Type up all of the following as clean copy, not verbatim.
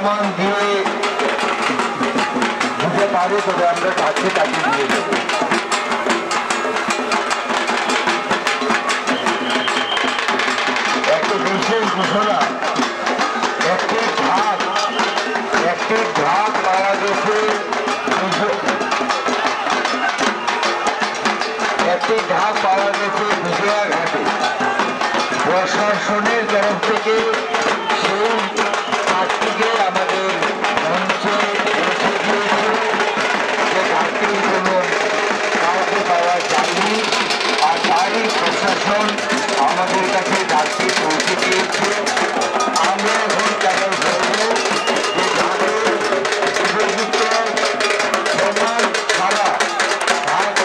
সম্মান দিয়ে দিতে পারে তবে আমরা তাকে দিয়ে দেব। একটা বিশেষ ঘোষণা, একটি ঢাক পাওয়া গেছে, একটি ঢাক পাওয়া গেছে বিজয়াঘাটে। প্রশাসনের তরফ থেকে সেই ঘাটটিকে আমাদের মঞ্চে পৌঁছে দিয়েছে। যে ঘাটটি কোনো কাউকে পাওয়া যায়নি, আর তারই প্রশাসন আমাদের কাছে ঘাটটি পৌঁছে দিয়েছে। আমরা এখন তাদের বলব যে ঘাটের উপযুক্ত সমান ছাড়া ঘাট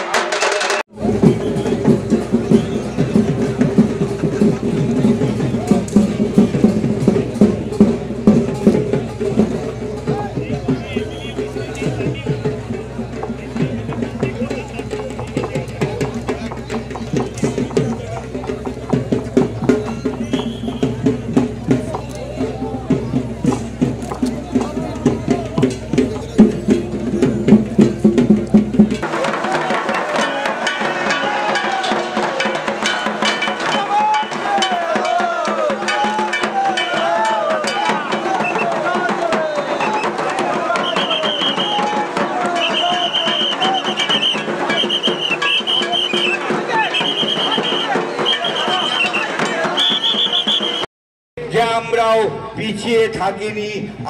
আমরাও পিছিয়ে থাকিনি।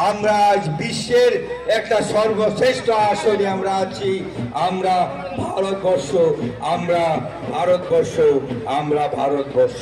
আমরা আজ বিশ্বের একটা সর্বশ্রেষ্ঠ আসনে আমরা আছি। আমরা ভারতবর্ষ, আমরা ভারতবর্ষ, আমরা ভারতবর্ষ।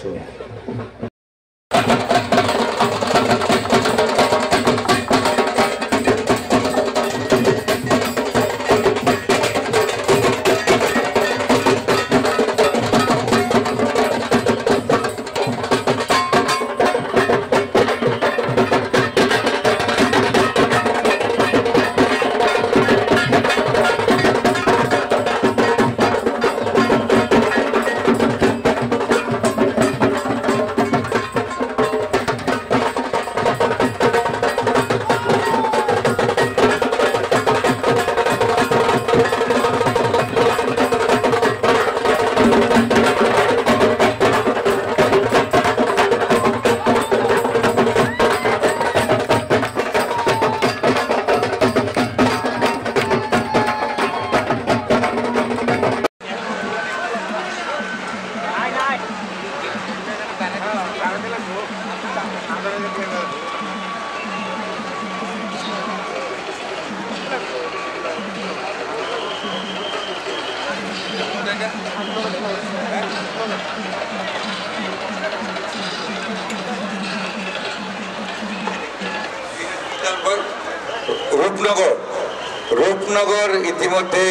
রূপনগর ইতিমধ্যে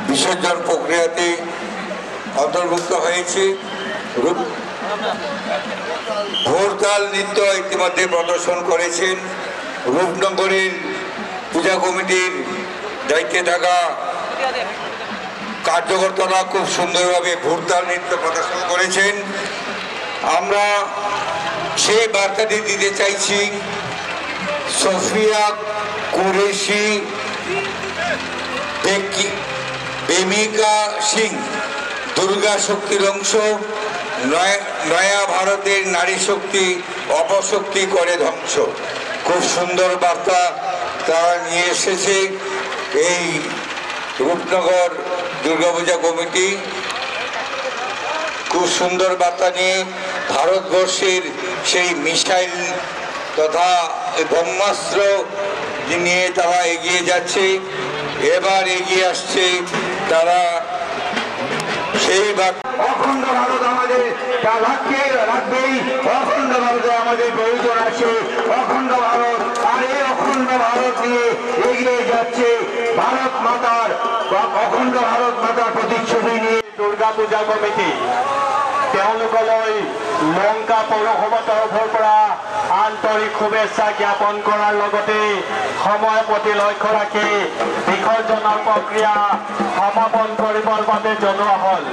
বিসর্জন প্রক্রিয়াতে অন্তর্ভুক্ত হয়েছে। ভোরতাল নৃত্য ইতিমধ্যে প্রদর্শন করেছেন। রূপনগরের পূজা কমিটির দায়িত্বে থাকা কার্যকর্তারা খুব সুন্দরভাবে ভোরতাল নৃত্য প্রদর্শন করেছেন। আমরা সেই বার্তাটি দিতে চাইছি, সোফিয়া কুরেশি, বেমিকা সিং দুর্গা শক্তির অংশ। নয়া ভারতের নারী শক্তি অপশক্তি করে ধ্বংস। খুব সুন্দর বার্তা তারা নিয়ে এসেছে। এই রূপনগর দুর্গাপূজা কমিটি খুব সুন্দর বার্তা নিয়ে ভারতবর্ষের সেই মিসাইল তথা ব্রহ্মাস্ত্র নিয়ে তারা এগিয়ে যাচ্ছে। এবার এগিয়ে আসছে তারা সেই অখণ্ড ভারত আমাদের রাখবেই। অখণ্ড ভারতে আমাদের প্রয়োজন আছে। অখণ্ড ভারত, আর এই অখণ্ড ভারত নিয়ে এগিয়ে যাচ্ছে ভারত মাতার বা অখণ্ড ভারত মাতার প্রতিচ্ছবি নিয়ে দুর্গা পূজা কমিটি। তেওঁলোকলৈ লংকা পৌৰসভা তৰফৰ পৰা আন্তৰিক শুভেচ্ছা জ্ঞাপন কৰাৰ লগতে সময় প্ৰতি লক্ষ্য ৰাখি বিসৰ্জনৰ প্ৰক্ৰিয়া সমাপন কৰিবৰ বাবে জনোৱা হ'ল।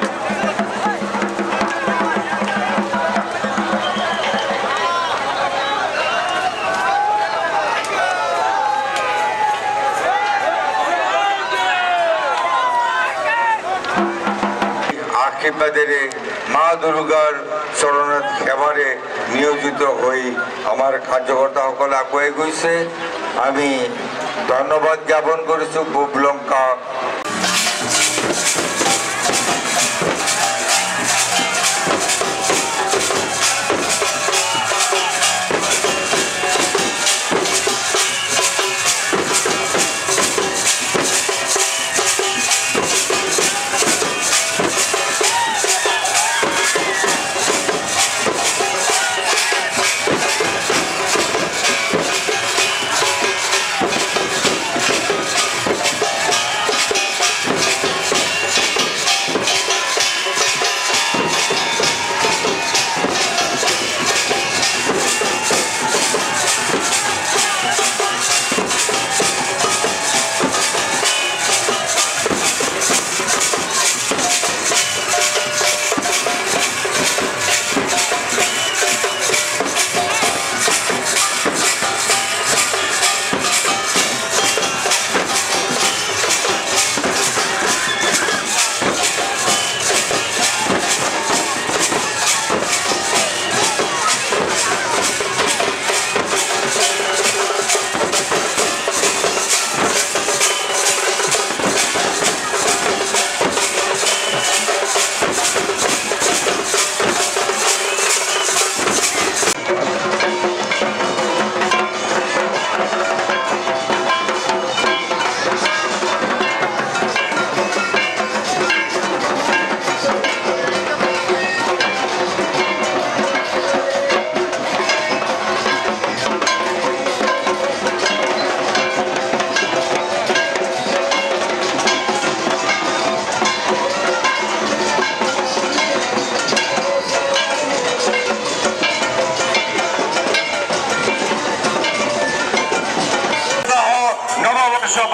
আশীর্বাদে মা দুর্গার চরণের সেবারে নিয়োজিত হই আমার কার্যকর্তা সকলে আগুৱাই গৈছে। আমি ধন্যবাদ জ্ঞাপন কৰিছোঁ পূব লংকা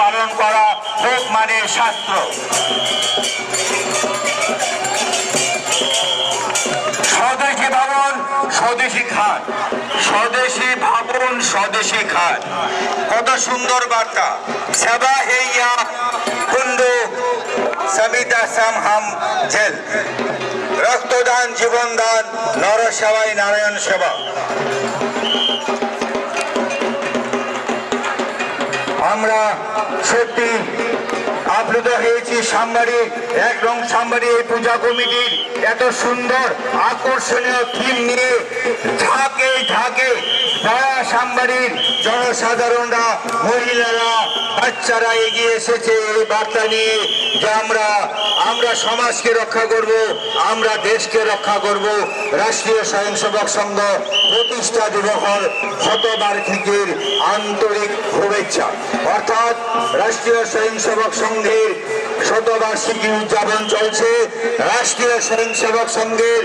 পালন করা হোক মানে শাস্ত্র। স্বদেশী ভাবন স্বদেশী খান, স্বদেশী ভাবন স্বদেশী খান, কত সুন্দর বার্তা। সেবা হেইয়া কুন্ডু সমিতা সাম হাম জেল, রক্তদান জীবনদান নর সেবাই নারায়ণ সেবা। আমরা সত্যি আপ্লুত হয়েছি সামবাড়ি এক রং সামবাড়ি এই পূজা কমিটির এত সুন্দর আকর্ষণীয় থিম নিয়ে ঝাঁকে ঝাঁকে সারা সামবাড়ির জনসাধারণরা, মহিলারা, বাচ্চারা এগিয়ে এসেছে এই বার্তা নিয়ে যে আমরা সমাজকে রক্ষা করব, আমরা দেশকে রক্ষা করব। রাষ্ট্রীয় স্বয়ংসেবক সংঘ প্রতিষ্ঠা দিবসের শতবার্ষিকীর আন্তরিক শুভেচ্ছা। অর্থাৎ রাষ্ট্রীয় স্বয়ংসেবক সংঘের শতবার্ষিকী উদযাপন চলছে। রাষ্ট্রীয় স্বয়ংসেবক সংঘের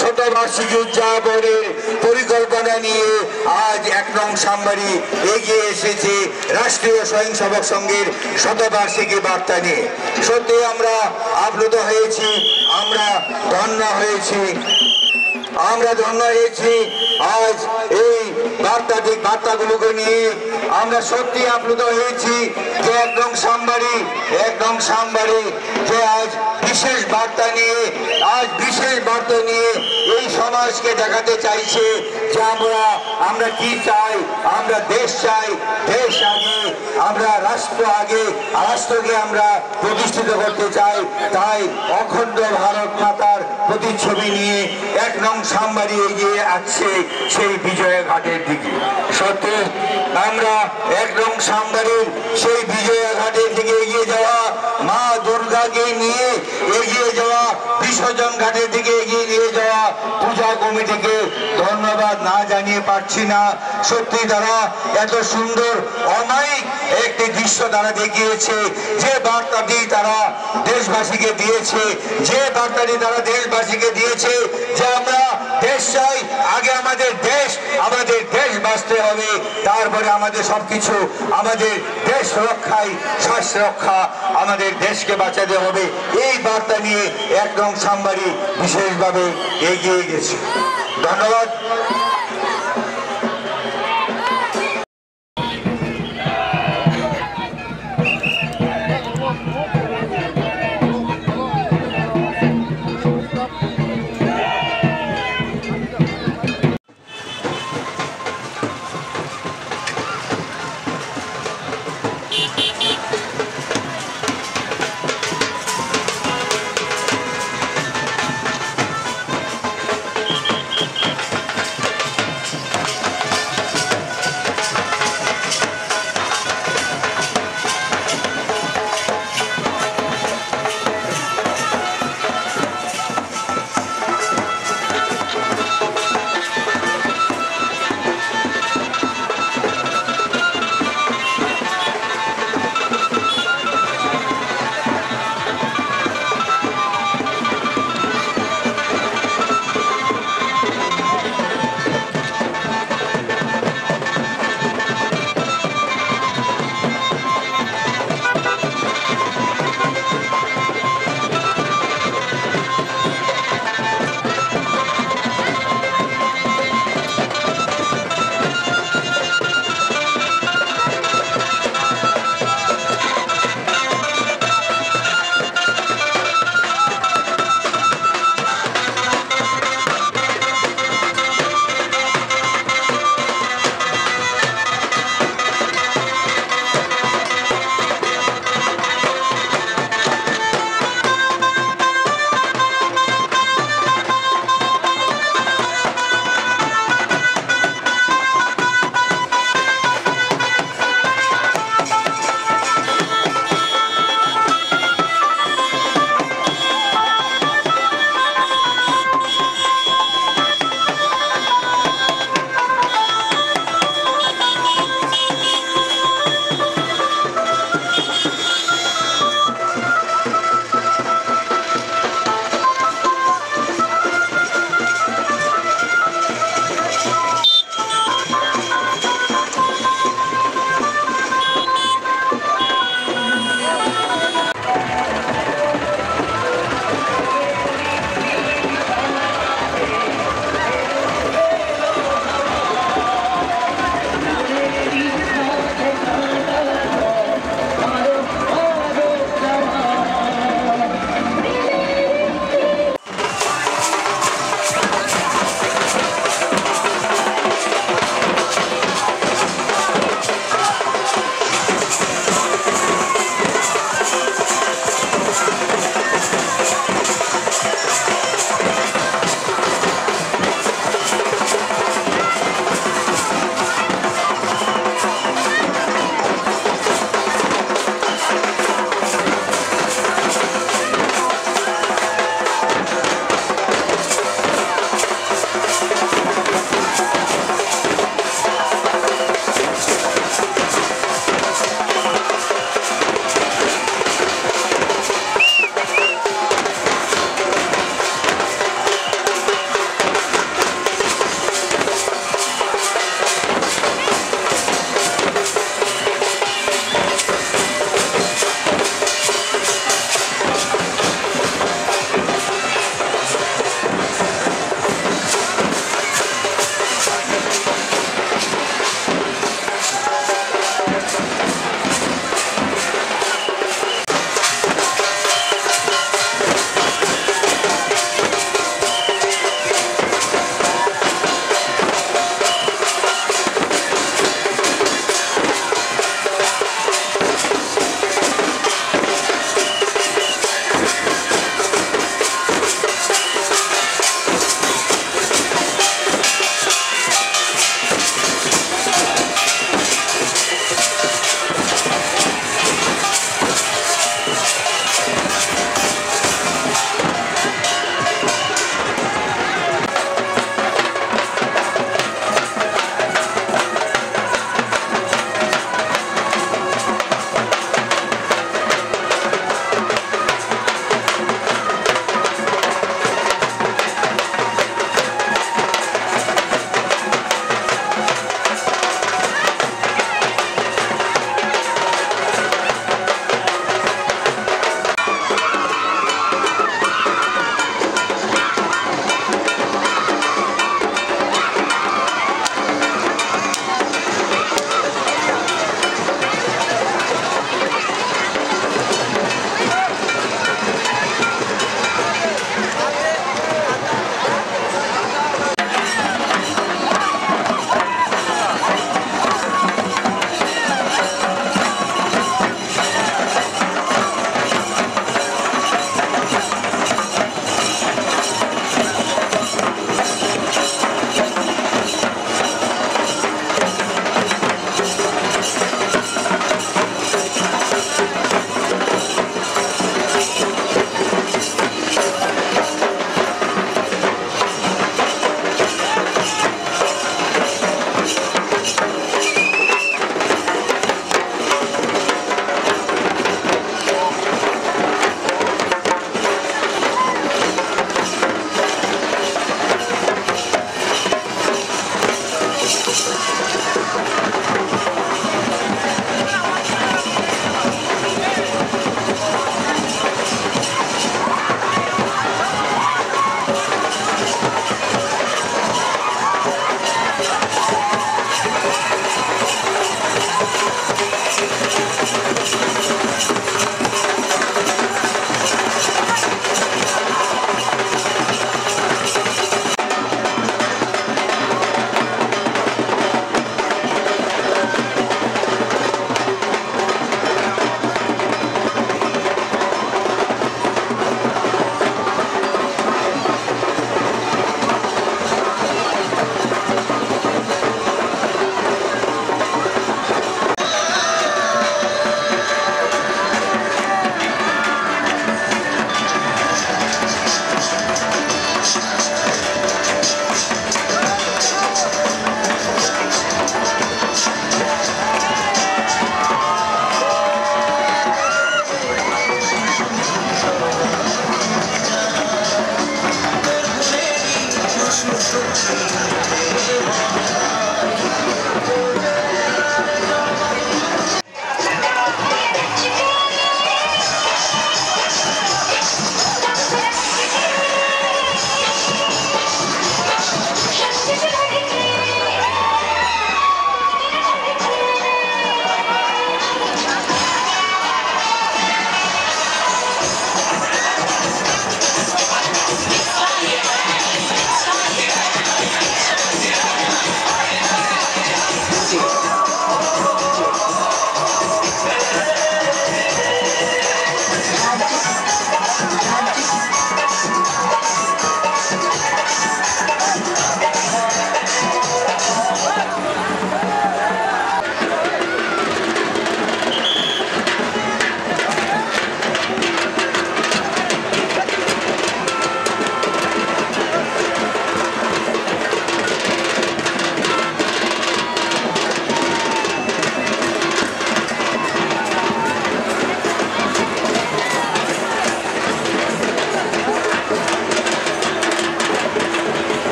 শতবার্ষিকী উদযাপনের পরিকল্পনা নিয়ে আজ এক নং সামবাড়ি এগিয়ে এসেছে রাষ্ট্রীয় স্বয়ংসেবক সংঘের শতবার্ষিকী বার্তা নিয়ে। সত্যি আমরা আপ্লুত হয়েছি, আমরা ধন্য হয়েছি, আজ এই বার্তাগুলোকে নিয়ে আমরা সত্যি আপ্লুত হয়েছি যে এক নং সামবাড়ি যে আজ বিশেষ বার্তা নিয়ে এই সমাজকে দেখাতে চাইছে যে আমরা কি চাই। আমরা দেশ চাই, দেশ আগে, আমরা রাষ্ট্র আগে, রাষ্ট্রকে আমরা প্রতিষ্ঠিত করতে চাই। তাই অখণ্ড ভারত মাতার প্রতিচ্ছবি নিয়ে এক নং সামবাড়ি এগিয়ে আসছে সেই বিজয় ঘাটের দিকে। সত্যি আমরা এক নং সামবাড়ির সেই বিজয় ঘাটের দিকে এগিয়ে যাওয়া, মা দুর্গাকে নিয়ে এগিয়ে যাওয়া, বিসর্জন ঘাটের দিকে এগিয়ে নিয়ে যাওয়া পূজা কমিটিকে ধন্যবাদ না জানিয়ে পারছি না। সত্যি তারা এত সুন্দর অমায়িক একটি দৃশ্য তারা দেখিয়েছে, যে বার্তাটি তারা দেশবাসীকে দিয়েছে, যে যে আমরা দেশ চাই, আগে আমাদের দেশ বাঁচতে হবে, তারপরে আমাদের সবকিছু, আমাদের দেশ রক্ষায় শ্বাস রক্ষা, আমাদের দেশকে বাঁচাতে হবে। এই বার্তা নিয়ে এক নং সামবাড়ি বিশেষভাবে এগিয়ে গেছে। ধন্যবাদ।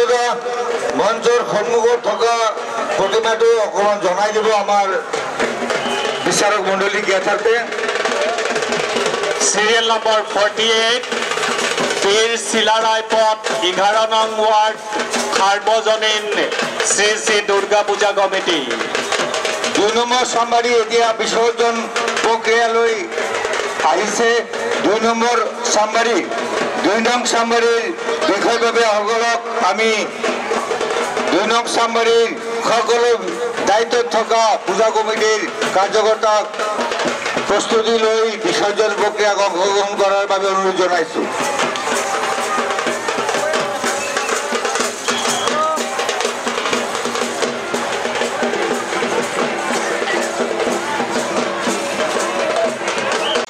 বন্ধুরা মঞ্চৰ সন্মুখত থকা প্ৰতিমাটো অকণমান জনাই দিব আমাৰ বিচাৰক মণ্ডলী জ্ঞাতাৰ্থে। সিরিয়াল নম্বর 48 পীর শিলারায় পথ 11 নং ওয়ার্ড সার্বজনীন শ্রী শ্রী দুর্গা পূজা কমিটি 2 নম্বৰ চাম্বাৰী এতিয়া বিসৰ্জন প্ৰক্ৰিয়ালৈ আহিছে। 2 নম্বৰ চাম্বাৰী 2 নং চাম্বাৰীৰ বিষয়ভাৱে সকলক আমি 2 নং চাম্বাৰীৰ সকলো দায়িত্বত থকা পূজা কমিটিৰ কাৰ্যকৰ্তাক প্ৰস্তুতি লৈ বিসৰ্জন প্ৰক্ৰিয়াক অংশগ্ৰহণ কৰাৰ বাবে অনুৰোধ জনাইছোঁ।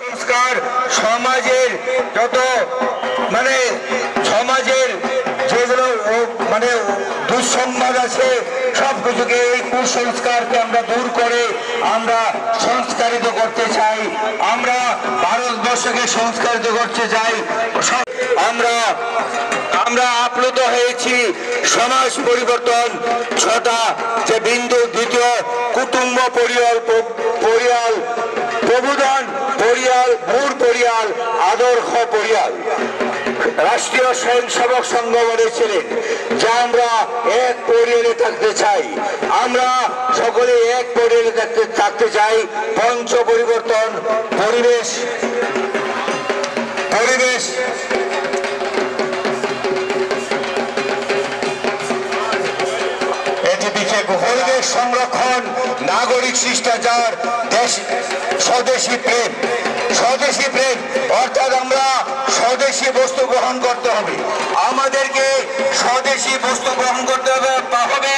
সংস্কার সমাজের যত সমাজের যেগুলো দুঃসংবাদ আছে সব কিছুকে এই কুসংস্কারকে আমরা দূর করে আমরা সংস্কারিত করতে চাই। আমরা ভারতবর্ষকে সংস্কারিত করতে চাই। আমরা আপ্লুত হয়েছি সমাজ পরিবর্তন 6টা যে বিন্দু দ্বিতীয় কুটুম্ব পরিয়াল প্রবোধন পরিয়াল ভূর পরিয়াল আদর্শ পরিয়াল। রাষ্ট্রীয় স্বয়ংসেবক সংঘ বলেছিলেন যে আমরা এক পরিয়ালে থাকতে চাই, আমরা সকলে এক পরিয়ালে থাকতে চাই। পঞ্চ পরিবর্তন পরিবেশ পরিবেশ সংরক্ষণ, নাগরিক শিষ্টাচার, স্বদেশী প্রেম অর্থাৎ আমরা স্বদেশী বস্তু গ্রহণ করতে হবে। আমাদেরকে স্বদেশী বস্তু গ্রহণ করতে হবে।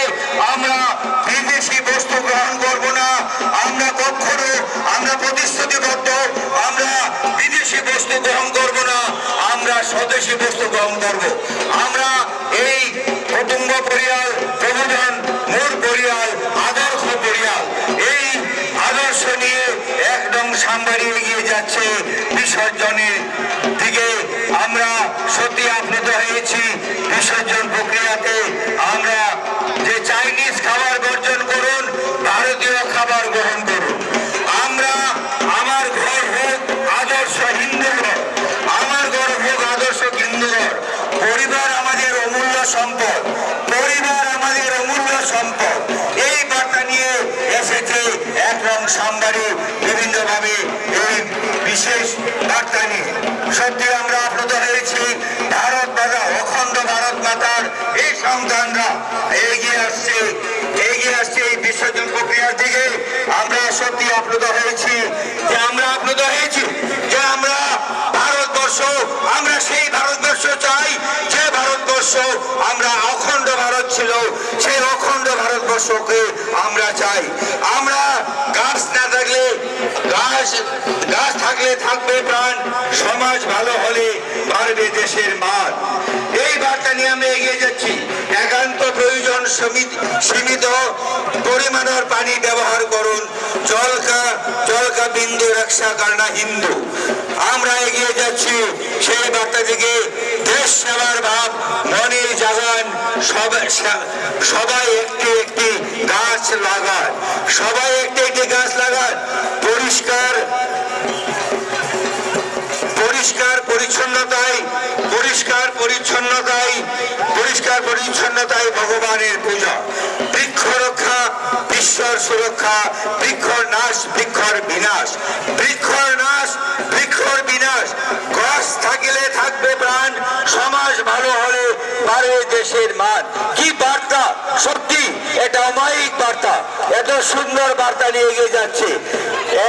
আমরা বিদেশি বস্তু গ্রহণ করব না। আমরা কখনো প্রতিশ্রুতিবদ্ধ আমরা বিদেশি বস্তু গ্রহণ করব না, আমরা স্বদেশী বস্তু গ্রহণ করব। আমরা এই কুটুম্ব পরিয়াল প্রবোধন মূল পরিয়াল আদর্শ পরিয়াল এই আদর্শ নিয়ে একদম সামনে এগিয়ে যাচ্ছে বিসর্জনের দিকে। আমরা সত্যি আপ্লুত হয়েছি বিসর্জন প্রক্রিয়াতে। আমরা যে চাইনিজ খাবার বর্জন করুন, ভারতীয় খাবার গ্রহণ করুন। আমার ঘর হোক আদর্শ হিন্দু ঘর, আমার ঘর হোক আদর্শ হিন্দু ঘর। পরিবার আমাদের অমূল্য সম্পদ, এই বার্তা নিয়ে এসেছে এক রং সাম্বারি বিভিন্নভাবে এই বিশেষ বার্তা নিয়ে। সত্যি আমরা আপ্লুত হয়েছি। ভারত মাতা, অখণ্ড ভারত মাতার এই সন্তানরা এগিয়ে আসছে এই বিসর্জন প্রক্রিয়ার দিকে। আমরা সত্যি আপ্লুত হয়েছি যে আমরা ভারতবর্ষ, আমরা সেই ভারতবর্ষ চাই যে ভারতবর্ষ আমরা অখণ্ড ভারত ছিল, সেই অখণ্ড ভারতবর্ষকে আমরা চাই। আমরা গাছ না থাকলে গাছ থাকলে থাকবে প্রাণ, সমাজ ভালো হলে বাড়বে দেশের মান। এই বার্তা নিয়ে আমরা এগিয়ে যাচ্ছি। একান্ত প্রয়োজন সীমিত পরিমাণের পানি ব্যবহার করুন। জল কা বিন্দু রক্ষা করনা হিন্দু। আমরা এগিয়ে যাচ্ছি সেই বার্তা থেকে। দেশ সেবার ভাব মনে জাগান, সবাই একটি গাছ লাগান, পরিচ্ছন্নতায় ভগবানের পূজা। বৃক্ষ রক্ষা বিশ্বর সুরক্ষা। বৃক্ষর নাশ বৃক্ষর বিনাশ, বৃক্ষর বিনাশ। গাছ থাকিলে থাকবে প্রাণ, সমাজ ভালো হলে বাড়বে দেশের মান। কি বার্তা! সত্যি এটা অমায়িক বার্তা। এত সুন্দর বার্তা নিয়ে এগিয়ে যাচ্ছে,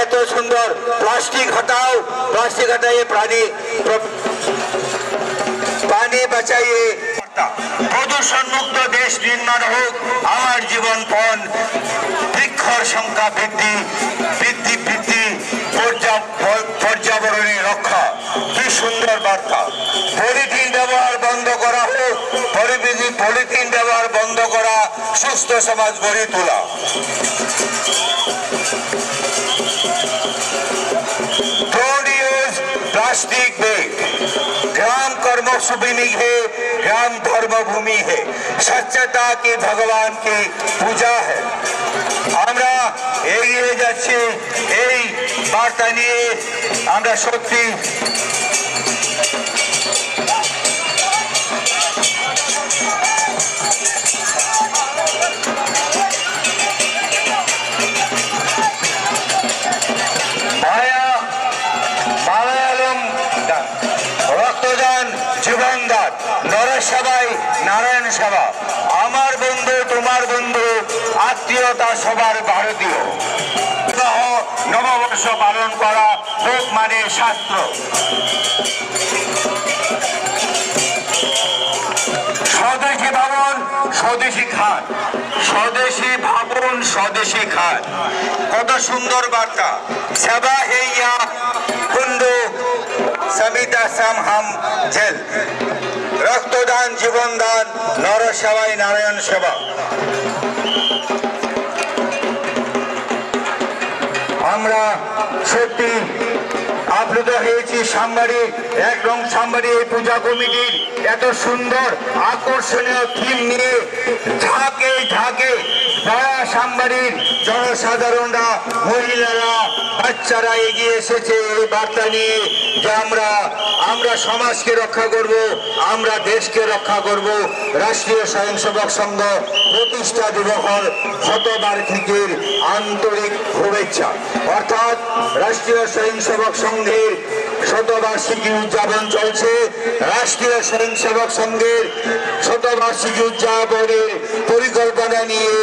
এত সুন্দর। প্লাস্টিক হটাইয়ে পানি বাঁচাইয়ে প্রদূষণ মুক্ত দেশ নির্মাণ হোক আমার জীবন পণ। বৃক্ষর সংখ্যা বৃদ্ধি, পর্যাবরণের রক্ষা। কি সুন্দর বার্তা! পলিথিন ব্যবহার বন্ধ করা হোক, পলিথিন ব্যবহার বন্ধ করা, সুস্থ সমাজ গড়ে তোলা। Don't use plastic bag. গ্রাম কর্ম सुप्रीमी है, ग्राम धर्म भूमि है, सच्चता की भगवान की पूजा है। আমরা এগিয়ে যাচ্ছি এই বার্তা নিয়ে। আমরা সত্যি রক্তদান জীবনদান, নরসেবাই নারায়ণ সেবা। আমার বন্ধু তোমার বন্ধু, আত্মীয়তা সবার ভারতীয়। নববর্ষ পালন করা হোক মানে শাস্ত্র। স্বদেশী ভাবন স্বদেশী খান, স্বদেশী ভাবন স্বদেশী খান। কত সুন্দর বার্তা। সেবা হেইয়া কুন্ডু সমিতা সাম হাম জেল। রক্তদান জীবনদান, নরসেবাই নারায়ণ সেবা। আমরা সত্যি আপ্লুত হয়েছি সামবাড়ি এক রং সামবাড়ি এই পূজা কমিটির এত সুন্দর আকর্ষণীয় থিম নিয়ে ঝাঁকে ঝাঁকে সারা সামবাড়ির জনসাধারণরা, মহিলারা, বাচ্চারা এগিয়ে এসেছে এই বার্তা নিয়ে যে আমরা সমাজকে রক্ষা করব, আমরা দেশকে রক্ষা করব। রাষ্ট্রীয় স্বয়ংসেবক সংঘ প্রতিষ্ঠা দিবসের শতবার্ষিকীর আন্তরিক শুভেচ্ছা। অর্থাৎ রাষ্ট্রীয় স্বয়ংসেবক সংঘের শতবার্ষিকী উদযাপন চলছে। রাষ্ট্রীয় স্বয়ংসেবক সংঘের শতবার্ষিকী উদযাপনের পরিকল্পনা নিয়ে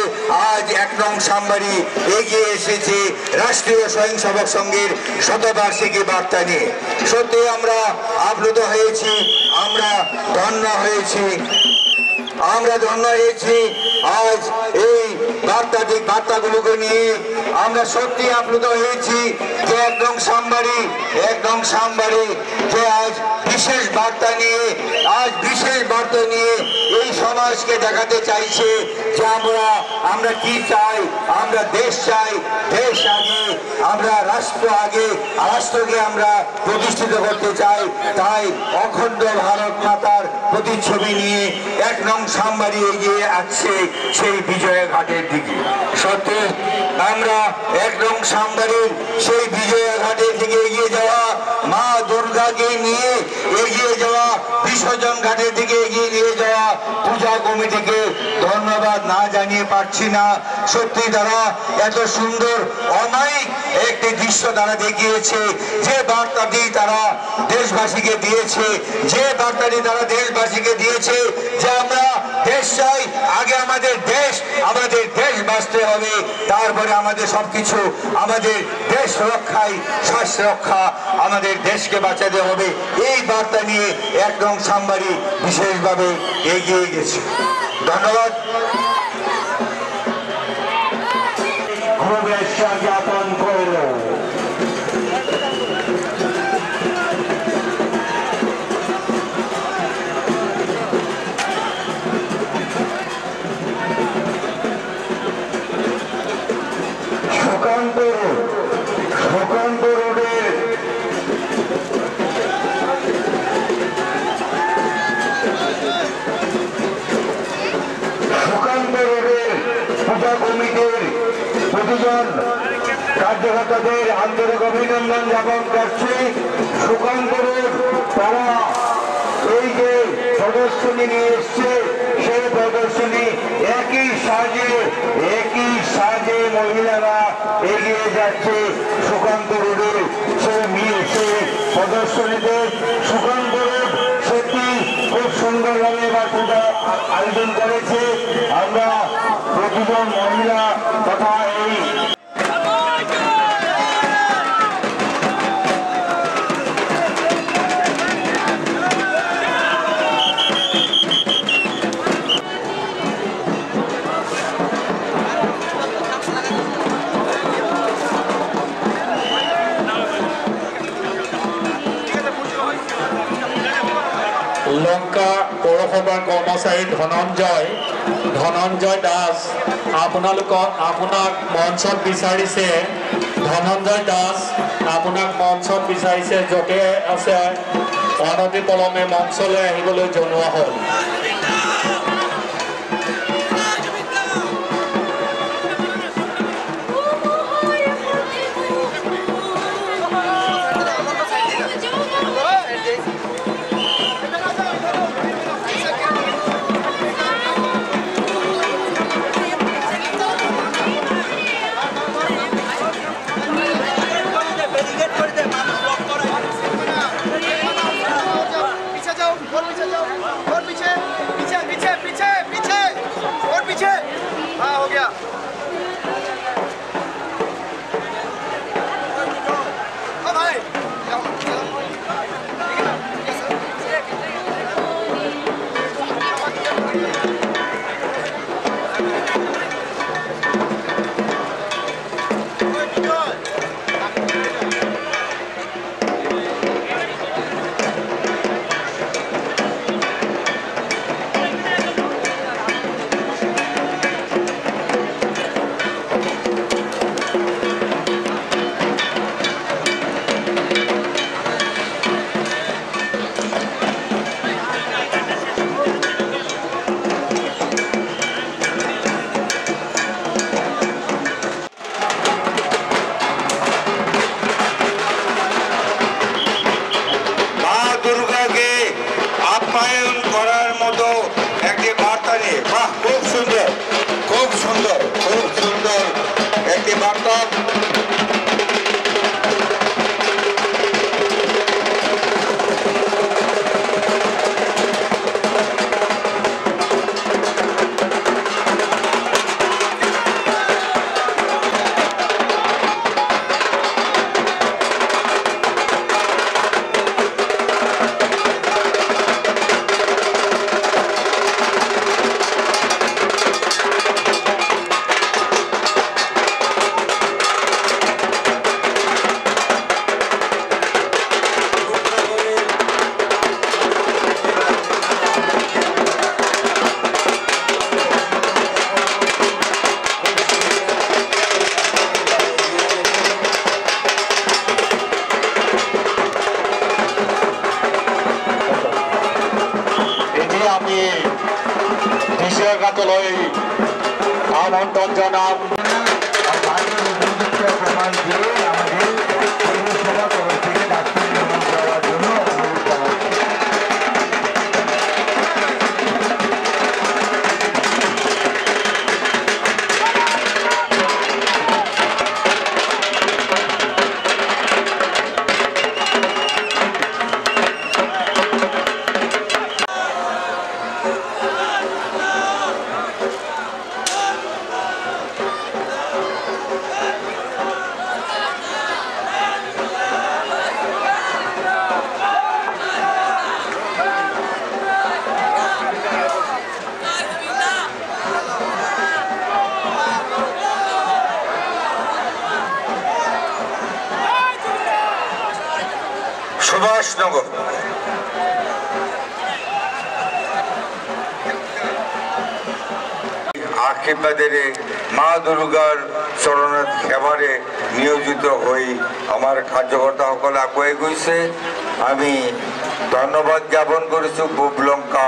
আজ এক নং সামবাড়ি এগিয়ে এসেছে রাষ্ট্রীয় স্বয়ংসেবক সংঘের শতবার্ষিকী বার্তা নিয়ে। সত্যি আমরা আপ্লুত হয়েছি, আমরা ধন্য হয়েছি, আমরা ধন্য হয়েছি। আজ এই বার্তাগুলোকে নিয়ে আমরা সত্যি আপ্লুত হয়েছি যে এক নং সামবাড়ি যে আজ বিশেষ বার্তা নিয়ে এই সমাজকে দেখাতে চাইছে যে আমরা কি চাই। আমরা দেশ চাই, দেশ আগে, আমরা রাষ্ট্র আগে, রাষ্ট্রকে আমরা প্রতিষ্ঠিত করতে চাই। তাই অখণ্ড ভারত মাতার প্রতিচ্ছবি নিয়ে এক নং সামবাড়ি এগিয়ে আসছে সেই বিজয়া ঘাটের দিকে। সত্যি আমরা এক নং সামবাড়ির সেই বিজয়া ঘাটের দিকে এগিয়ে যাওয়া, মা দুর্গাকে নিয়ে এগিয়ে যাওয়া, বিসর্জন ঘাটের দিকে এগিয়ে নিয়ে যাওয়া পূজা কমিটিকে ধন্যবাদ না জানিয়ে পারছি না। সত্যি তারা এত সুন্দর অমায়িক একটি দৃশ্য তারা দেখিয়েছে। যে বার্তাটি তারা দেশবাসীকে দিয়েছে, যে আমরা দেশ চাই, আগে আমাদের দেশ বাঁচতে হবে, তারপরে আমাদের সবকিছু, আমাদের দেশ রক্ষায় শ্বাস রক্ষা, আমাদের দেশকে বাঁচাতে হবে। এই বার্তা নিয়ে এক নং সামবাড়ি বিশেষভাবে এগিয়ে গেছে। ধন্যবাদ। শুভেচ্ছা জ্ঞাপন করল সুকান্ত রোডের পূজা কমিটির প্রতিজন কার্যকর্তাদের আন্তরিক অভিনন্দন জ্ঞাপন করছি। সুকান্ত রোড তারা এই যে প্রদর্শনী নিয়ে এসছে, সেই প্রদর্শনী একই সাজে মহিলারা এগিয়ে যাচ্ছে সুকান্ত রোডের সেই প্রদর্শনীতে। সুকান্ত রোড সত্যি খুব সুন্দরভাবে পূজা আয়োজন করেছে। আমরা প্রতিজন মহিলা তথা এই লঙ্কা পৌৰসভাৰ কৰ্মচাৰী ধনঞ্জয় দাস আপোনাক মঞ্চত বিচাৰিছে। ধনঞ্জয় দাস আপোনাক মঞ্চত বিচাৰিছে, য'তে আছে অনতি পলমে মঞ্চলৈ আহিবলৈ জনোৱা হ'ল। বিজয়ঘাটলৈ আমন্ত্রণ জানাম। সুভাষনগর আশীর্বাদের মা দুর্গার চরণত সেবারে নিয়োজিত হয়ে আমার কার্যকর্তা সকল আগুৱাই গৈছে। আমি ধন্যবাদ জ্ঞাপন কৰিছোঁ পূবলংকা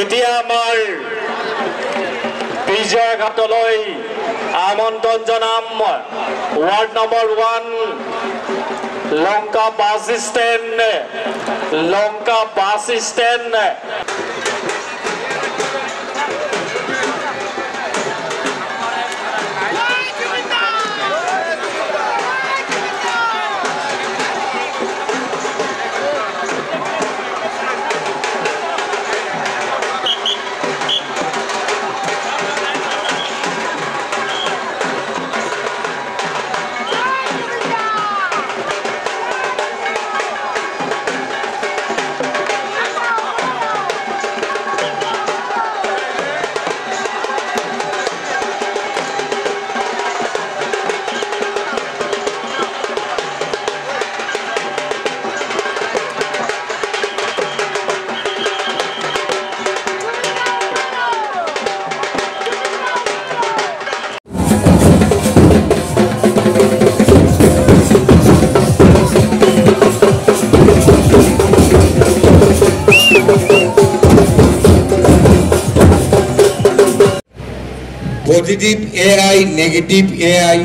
এতিয়া আমাৰ বিজয়ঘাটলৈ আমন্ত্রণ জানাম। Ward number 1 Lanka bus stand positive AI, negative AI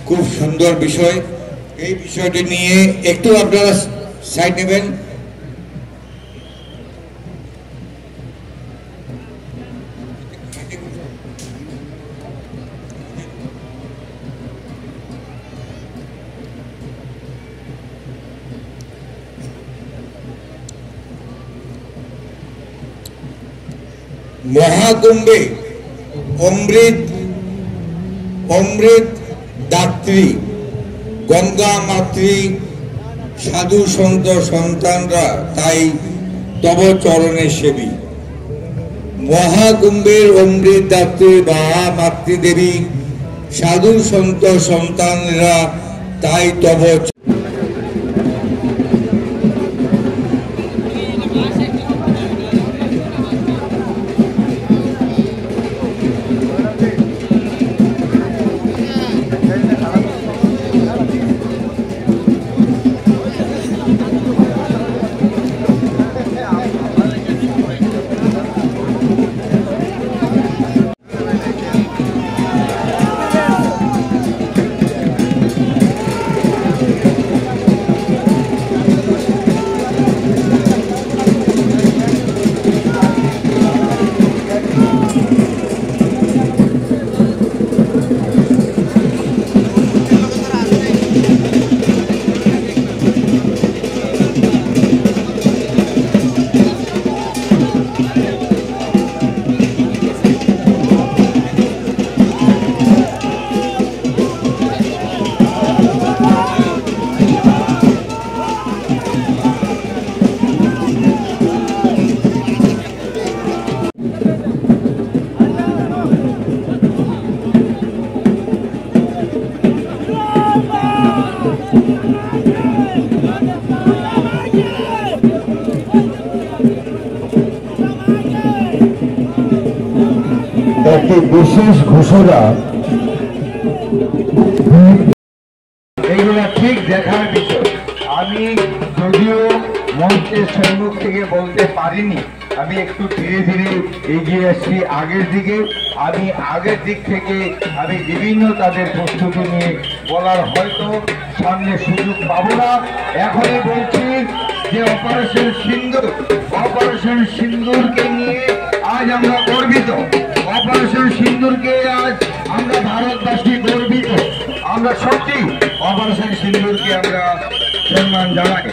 খুব সুন্দর বিষয়। এই বিষয়টি নিয়ে একটু আপনারা সাইড নেবেন। মহাকুম্ভে অমৃত দাত্রী গঙ্গা মাতৃ সাধু সন্ত সন্তানরা তাই তব চরণে সেবী। মহাকুম্ভের অমৃত দাত্রী বা মাতৃদেবী সাধু সন্ত সন্তানরা তাই তব একটি বিশেষ ঘোষণা। এইগুলা ঠিক দেখার বিষয়। আমি যদিও মঞ্চের সম্মুখ থেকে বলতে পারিনি, আমি একটু ধীরে ধীরে এগিয়ে আসছি আগের দিকে। আমি আগের দিক থেকে আমি বিভিন্ন তাদের প্রস্তুতি নিয়ে বলার হয়তো সামনে সুযোগ পাবো না। এখনই বলছি যে অপারেশন সিন্দুরকে নিয়ে আজ আমরা গর্বিত। অপারেশন সিন্দুরকে আজ আমরা ভারতবাসী গর্বিত। আমরা সত্যি অপারেশন সিন্দুরকে আমরা সম্মান জানাই।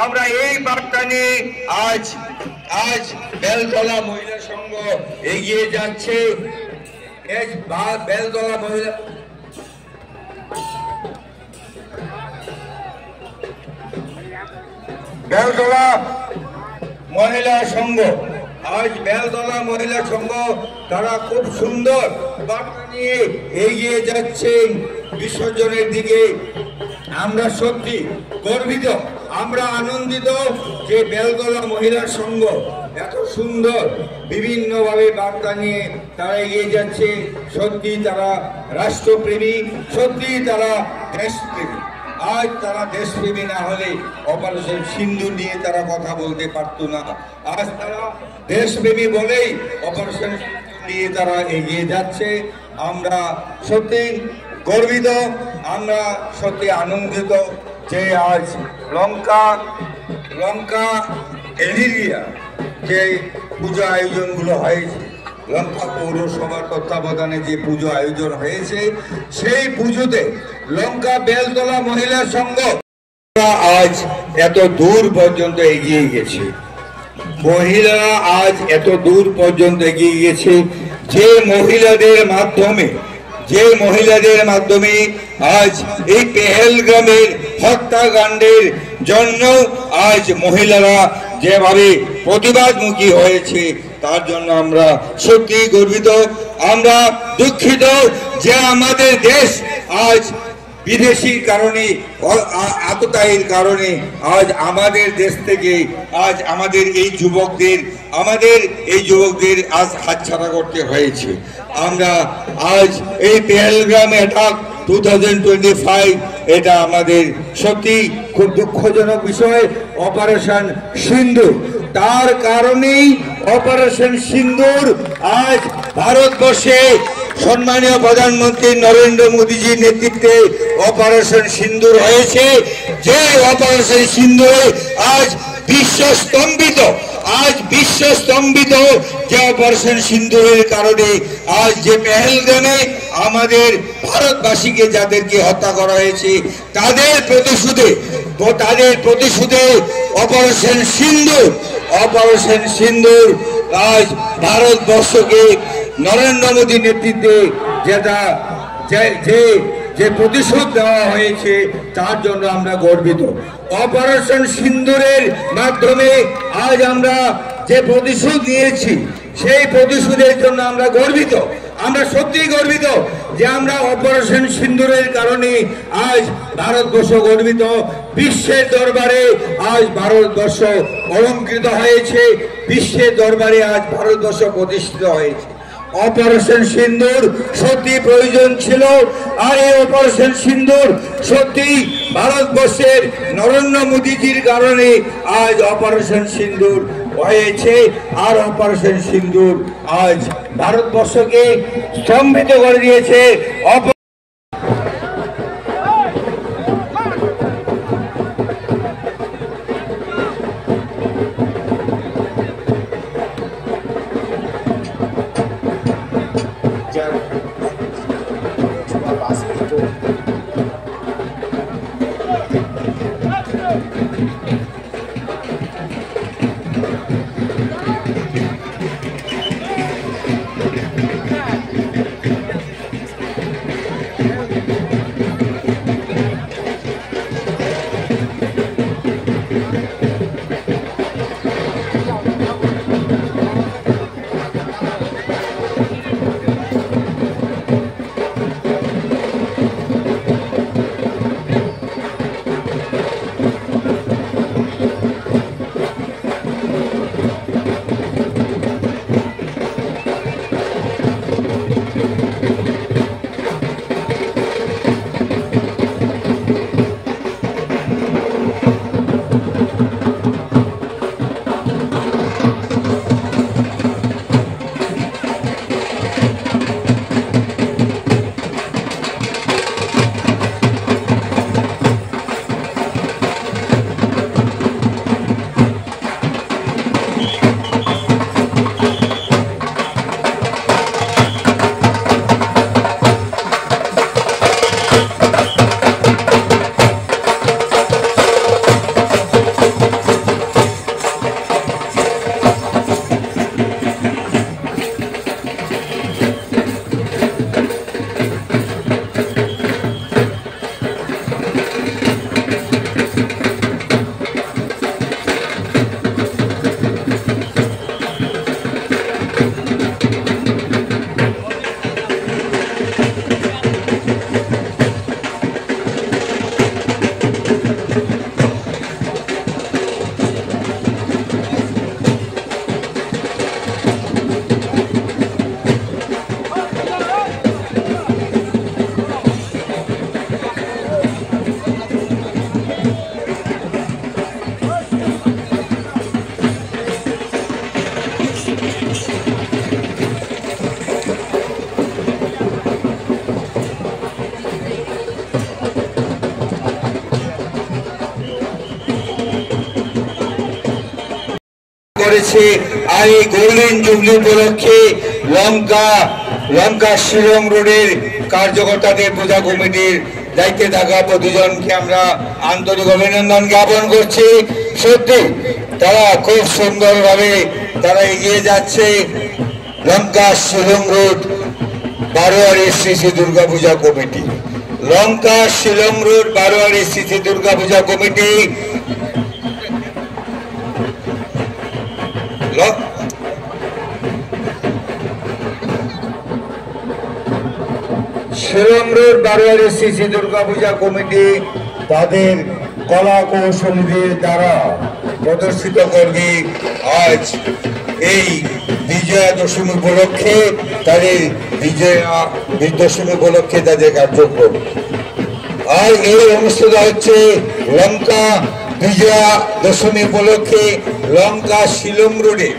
আমরা এই বার্তা নিয়ে আজ বেলতলা মহিলা সংঘ এগিয়ে যাচ্ছে। বেলতলা মহিলা সংঘ বেলতলা মহিলা সংঘ তারা খুব সুন্দর বার্তা নিয়ে এগিয়ে যাচ্ছেন বিসর্জনের দিকে। আমরা সত্যি গর্বিত, আমরা আনন্দিত যে বেলতলা মহিলা সংঘ এত সুন্দর বিভিন্নভাবে বার্তা নিয়ে তারা এগিয়ে যাচ্ছে। সত্যি তারা রাষ্ট্রপ্রেমী, সত্যি তারা দেশপ্রেমী। আজ তারা দেশপ্রেমী না হলে অপারেশন সিন্দুর নিয়ে তারা কথা বলতে পারত না। আজ তারা দেশপ্রেমী বলেই অপারেশন সিন্দুর নিয়ে তারা এগিয়ে যাচ্ছে। আমরা সত্যি গর্বিত, আমরা সত্যি আনন্দিত যে আজ লঙ্কা এলিরিয়া যে পুজো আয়োজনগুলো হয়েছে, লঙ্কা পৌরসভার তত্ত্বাবধানে যে পুজো আয়োজন হয়েছে, সেই পুজোতে লঙ্কা বেলতলা মহিলা সংঘ আজ এত দূর পর্যন্ত এগিয়ে গেছে। মহিলারা আজ এত দূর পর্যন্ত এগিয়ে গেছে যে মহিলাদের মাধ্যমে আজ এই পেহেলগামের হত্যাকাণ্ডের জন্য আজ মহিলারা যেভাবে প্রতিবাদমুখী হয়েছে তার জন্য আমরা সত্যি গর্বিত। আমরা দুঃখিত যে আমাদের দেশ আজ বিদেশির কারণে, আততায়ীর কারণে আজ আমাদের দেশ থেকে আজ আমাদের এই যুবকদের আজ হাতছাড়া করতে হয়েছে। আমরা আজ এই পেহেলগাম অ্যাটাক 2025 এটা আমাদের সত্যি খুব দুঃখজনক বিষয়। অপারেশন সিন্দুর তার কারণেই অপারেশন সিন্দুর আজ ভারতবর্ষে সম্মানীয় প্রধানমন্ত্রী নরেন্দ্র মোদীজির নেতৃত্বে অপারেশন সিন্দুর হয়েছে। যে অপারেশন সিন্দুরে আজ বিশ্ব স্তম্ভিত, যে অপারেশন সিন্দুরের কারণে আজ যে পেহেলগামে আমাদের ভারতবাসীকে যাদেরকে হত্যা করা হয়েছে তাদের প্রতিশোধে অপারেশন সিন্দুর আজ ভারতবর্ষকে নরেন্দ্র মোদীর নেতৃত্বে যে প্রতিশোধ দেওয়া হয়েছে তার জন্য আমরা গর্বিত। অপারেশন সিন্দুরের মাধ্যমে আজ আমরা যে প্রতিশোধ নিয়েছি সেই প্রতিশোধের জন্য আমরা গর্বিত। আমরা সত্যিই গর্বিত যে আমরা অপারেশন সিন্দুরের কারণে আজ ভারতবর্ষ গর্বিত। বিশ্বের দরবারে আজ ভারতবর্ষ অলঙ্কৃত হয়েছে, বিশ্বের দরবারে আজ ভারতবর্ষ প্রতিষ্ঠিত হয়েছে। অপারেশন সিন্দুর সত্যি প্রয়োজন ছিল, আর এই অপারেশন সিন্দুর সত্যি ভারতবর্ষের নরেন্দ্র মোদীজির কারণে আজ অপারেশন সিন্দুর হয়েছে। আর অপারেশন সিন্দুর আজ ভারতবর্ষকে স্তম্ভিত করে দিয়েছে। করেছে। আর এই গোল্ডেন জুবলি উপলক্ষে লঙ্কা শিলং রোডের কার্যকর্তাদের পূজা কমিটির দায়িত্বে থাকা দুজনকে আমরা আন্তরিক অভিনন্দন জ্ঞাপন করছি। সত্যি তারা খুব সুন্দরভাবে তারা এগিয়ে যাচ্ছে। লঙ্কা শিলং রোড বারোয়ারি শ্রী শ্রী দুর্গা পূজা কমিটি, লঙ্কা শিলং রোড বারোয়ারি শ্রী শ্রী দুর্গা পূজা কমিটি, শিলং রোড বারোয়ারি শ্রী শ্রী দুর্গা পূজা কমিটি তাদের কলা কৌশলীদের দ্বারা প্রদর্শিত করবে আজ এই বিজয়া দশমী উপলক্ষে তাদের দশমী উপলক্ষে তাদের কার্যক্রম। আর এই অনুষ্ঠিত হচ্ছে লঙ্কা বিজয়া দশমী উপলক্ষে লঙ্কা শিলং রোডে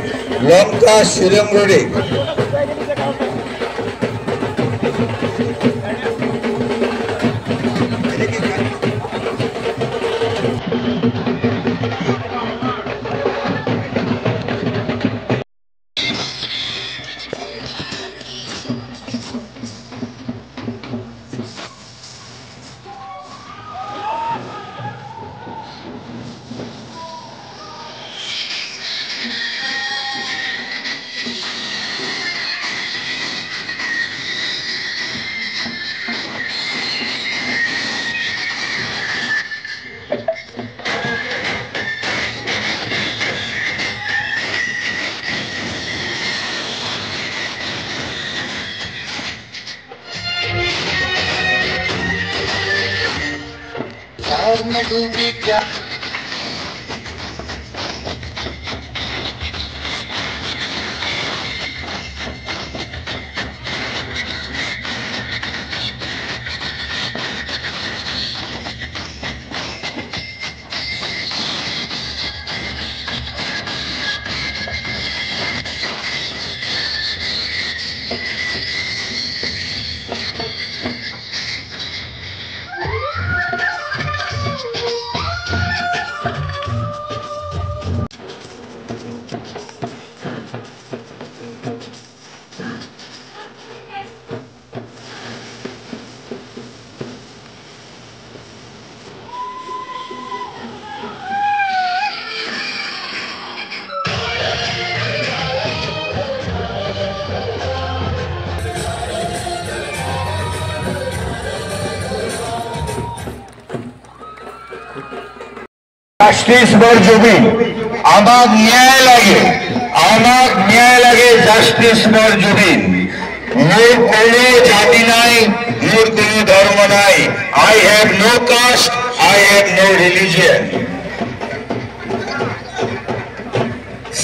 জাস্টিস ফর জুবিন। আমার ন্যায় লাগে জাস্টিস ফর জুবিন। মোর কোনো জাতি নাই, মোর কোনো ধর্ম নাই। I have no caste, I have no religion.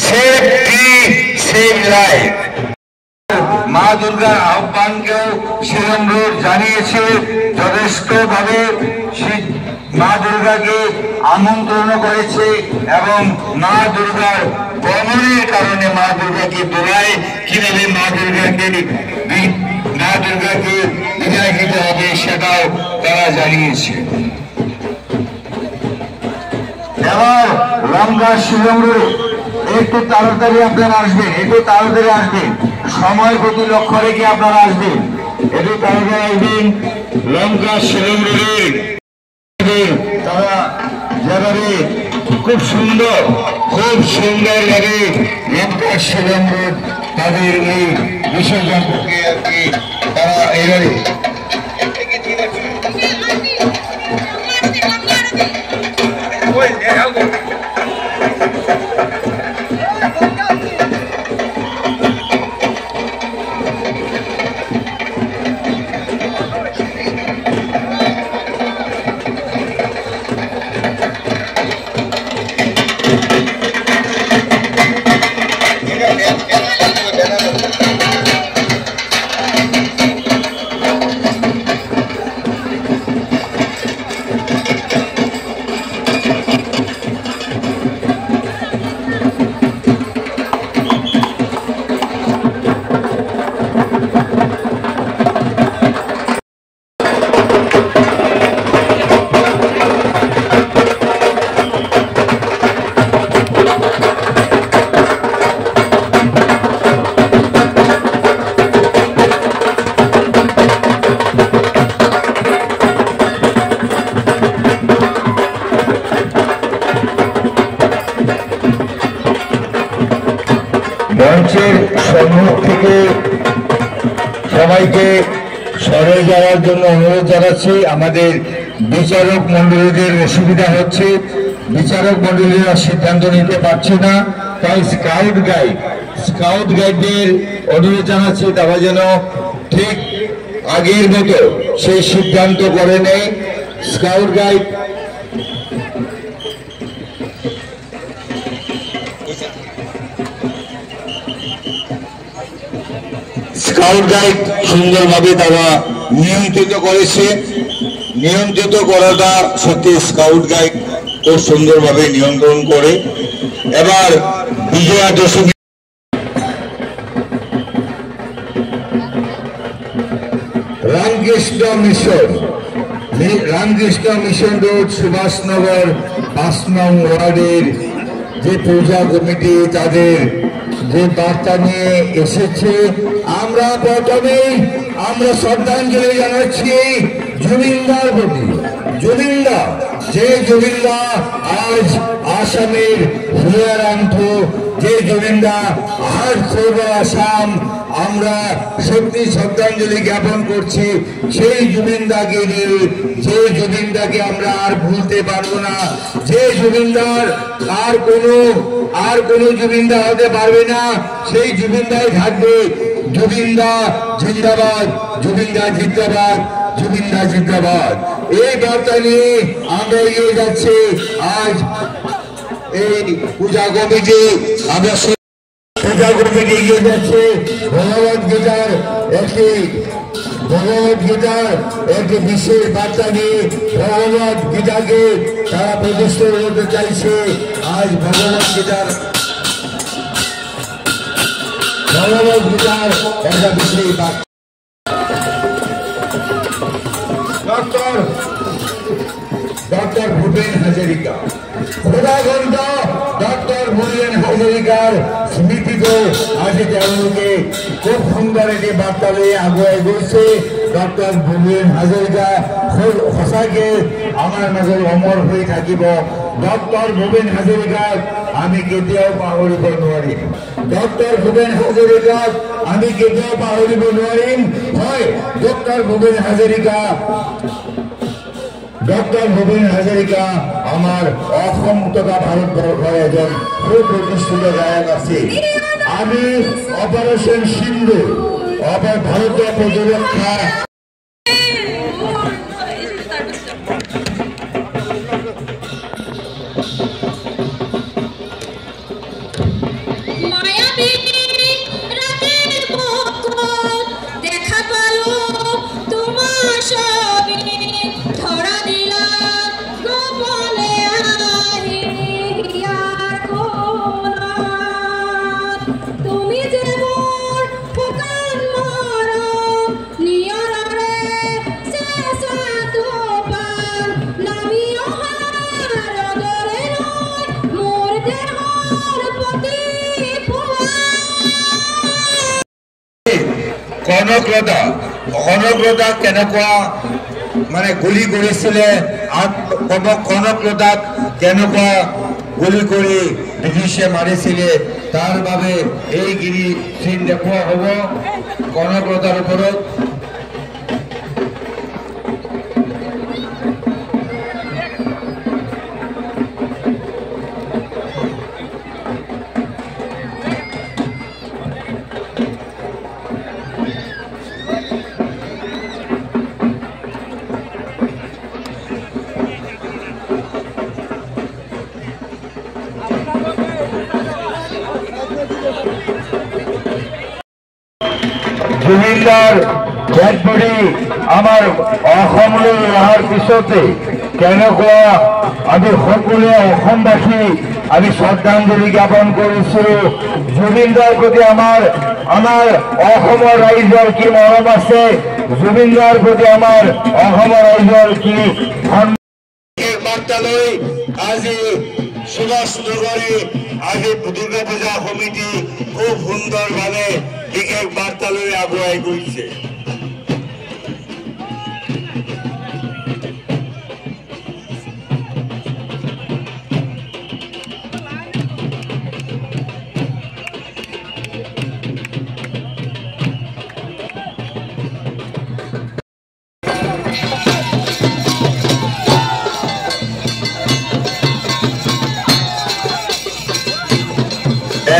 Save tree, save life. মা দুর্গার আহ্বানকেও শিলং রোড জানিয়েছে যথেষ্টভাবে। মা দুর্গাকে আমন্ত্রণ করেছে এবং মা দুর্গার গমনের কারণে মা দুর্গাকে দোলায় কিভাবে মা দুর্গাকে বিদায় দিতে হবে সেটাও তারা জানিয়েছে। এবার লঙ্কা শিলং রোডে একটু তাড়াতাড়ি আপনারা আসবেন, সময় প্রতি লক্ষ্য রেখে আপনারা আসবেন, একটু তাড়াতাড়ি আসবেন। লঙ্কা শিলং রোডে তারা যেভাবে খুব সুন্দর লাগে লঙ্কা শিলং রোড তাদের এই বিসর্জনকে আর কি তারা এভাবে মঞ্চের সম্মুখ থেকে সবাইকে সরে যাওয়ার জন্য অনুরোধ জানাচ্ছি। আমাদের বিচারক মন্ডলীদের অসুবিধা হচ্ছে, বিচারক মন্ডলীরা সিদ্ধান্ত নিতে পারছে না, তাই স্কাউট গাইডদের অনুরোধ জানাচ্ছি তারা যেন ঠিক আগের মতো সেই সিদ্ধান্ত করে নেয়। স্কাউট গাইড সুন্দরভাবে তারা নিয়ন্ত্রিত করেছে। নিয়ন্ত্রিত করাটা সত্যি স্কাউট গাইড খুব সুন্দরভাবে নিয়ন্ত্রণ করে। এবার বিজয়া দশমী রামকৃষ্ণ মিশন রোড সুভাষনগর 5 নং ওয়ার্ডের যে পূজা কমিটি তাদের যে বার্তা নিয়ে এসেছে, আমরা প্রথমেই আমরা শ্রদ্ধাঞ্জলি জানাচ্ছি জুবিনদার প্রতি। জুবিনদা, যে জুবিনদা আজ আসামের হিয়ারান্ত, যে জুবিনদা আজ পূর্ব আসাম, আমরা সত্যি শ্রদ্ধাঞ্জলি জ্ঞাপন করছি সেই জুবিনদাকে নিয়ে, যে জুবিনদাকে আমরা আর ভুলতে পারবো না, যে জুবিনদার আর কোনো জুবিনদা হতে পারবে না, সেই জুবিনদাই থাকবে। জুবিনদা জিন্দাবাদ, জুবিনদা জিন্দাবাদ, জুবিনদা জিন্দাবাদ। এই বার্তা নিয়ে আমরা এগিয়ে যাচ্ছি। আজ এই পূজা কমিটি এগিয়ে যাচ্ছে ভগবদ্গীতার একটি বিশেষ বার্তা নিয়ে। ভগবদ্গীতাকে তারা প্রতিষ্ঠা করতে চাইছে। আজ ভগবদ্গীতার একটা বিশেষ বার্তা। ডক্টর ভূপেন হাজারিকা, ডক্টর ভূপেন হাজারিকার স্মৃতিতে আজি তেওঁলোকে খুব সুন্দর এটি বার্তা লই আগুৱাই গৈছে। ডক্টর ভূপেন হাজারিকা সঁচাকে আমাৰ মাজত অমৰ হৈ থাকিব। ডক্টর ভূপেন হাজারিকাক আমি কেতিয়াও পাহৰিব নোৱাৰিম। ডক্টর ভূপেন হাজারিকাক আমি কেতিয়াও পাহৰিব নোৱাৰিম। হয়, ডক্টর ভূপেন হাজারিকা আমার অসম তথা ভারতবর্ষের একজন সুপ্রতিষ্ঠিত গায়ক আছে। আমি অপারেশন সিন্ধু, ভারতীয় প্রতিরক্ষা কনকলতা কেনেকুৱা মানে গুলি কৰিছিলে, কনকলতাক কেনেকুৱা গুলি কৰি ব্ৰিটিছে মাৰিছিলে, তাৰ বাবে এই গিৰি চিন দেখুওৱা হ'ব কনকলতাৰ ওপৰত। জুবিনদাৰ ডেড বডি আমাৰ অসমলৈ অহাৰ পিছতে কেনেকুৱা আমি সকলোৱে অসমবাসী আমি শ্ৰদ্ধাঞ্জলি জ্ঞাপন কৰিছোঁ। জুবিনদাৰ প্ৰতি আমাৰ অসমৰ ৰাইজৰ কি মৰম আছে, জুবিনদাৰ প্ৰতি আমাৰ অসমৰ ৰাইজৰ কি বাৰ্তালৈ আজি সুভাষনগরে আজি দুর্গা পূজা সমিতি খুব সুন্দরভাবে বিশেষ বার্তা লই আগুৱাই গৈছে।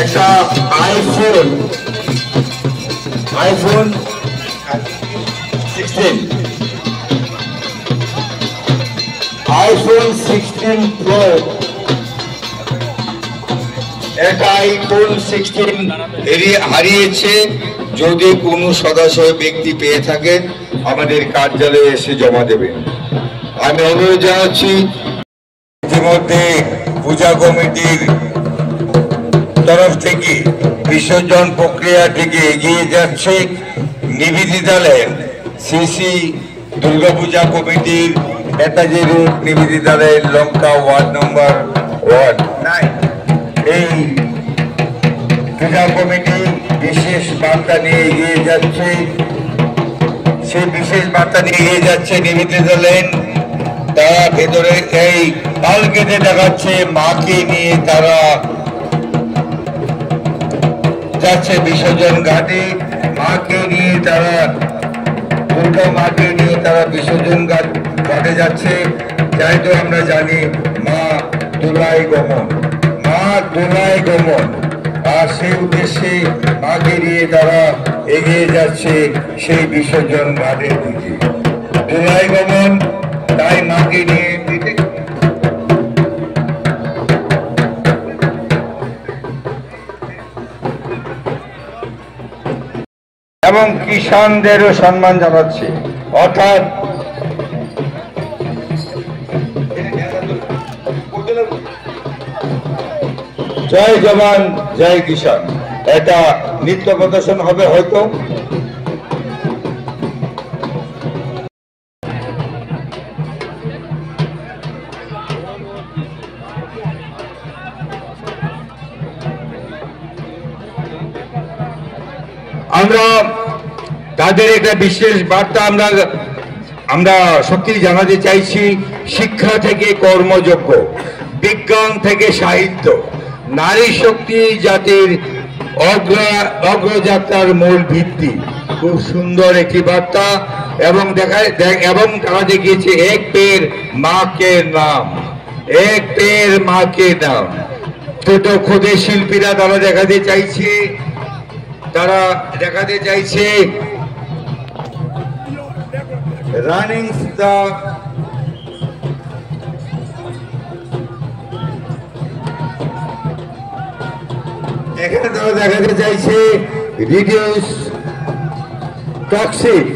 একটা আইফোন 16 প্রো, একটা আইফোন 16 হারিয়েছে। যদি কোনো সদস্য ব্যক্তি পেয়ে থাকেন আমাদের কার্যালয়ে এসে জমা দেবেন। আমি অনুরোধ জানাচ্ছি ইতিমধ্যে পূজা কমিটির তরফ থেকে বিসর্জন প্রক্রিয়া থেকে এগিয়ে যাচ্ছে নিবেদিতা ল্যান্ড শ্রী দুর্গাপূজা কমিটির নেতাজি রোড নিবেদিতা ল্যান্ড লঙ্কা ওয়ার্ড নম্বর 9। এই পূজা কমিটি বিশেষ বার্তা নিয়ে এগিয়ে যাচ্ছে, সেই বিশেষ বার্তা নিয়ে এগিয়ে যাচ্ছে নিবেদিতা ল্যান্ড। তারা ভেতরে এই পাল কেটে দেখাচ্ছে মাকে নিয়ে, তারা যাচ্ছে বিসর্জন ঘাটে মাকে নিয়ে, তারা দুর্গা মাকে নিয়ে তারা বিসর্জন ঘাটে যাচ্ছে। যাই তো আমরা জানি মা দোলাই গমন, মা দোলাই গমন, আর সেই উদ্দেশ্যে মাকে নিয়ে তারা এগিয়ে যাচ্ছে সেই বিসর্জন ঘাটের দিকে। দোলাই গমন, তাই মাকে নিয়ে এবং কিষানদেরও সম্মান জানাচ্ছে, অর্থাৎ জয় জওয়ান জয় কিষান, এটা নৃত্য প্রদর্শন হবে হয়তো। আমরা তাদের একটা বিশেষ বার্তা আমরা সত্যি জানাতে চাইছি। শিক্ষা থেকে কর্মযোগ্য, বিজ্ঞান থেকে সাহিত্য, নারী শক্তি জাতির অগ্রযাত্রার মূল ভিত্তি। খুব সুন্দর একটি বার্তা, এবং এবং তারা দেখিয়েছে এক পের মাকে নাম, এক পের মাকে নাম। ছোট ক্ষুদে শিল্পীরা তারা দেখাতে চাইছে রানিং দা এখানে তারা দেখাতে চাইছে reduce toxic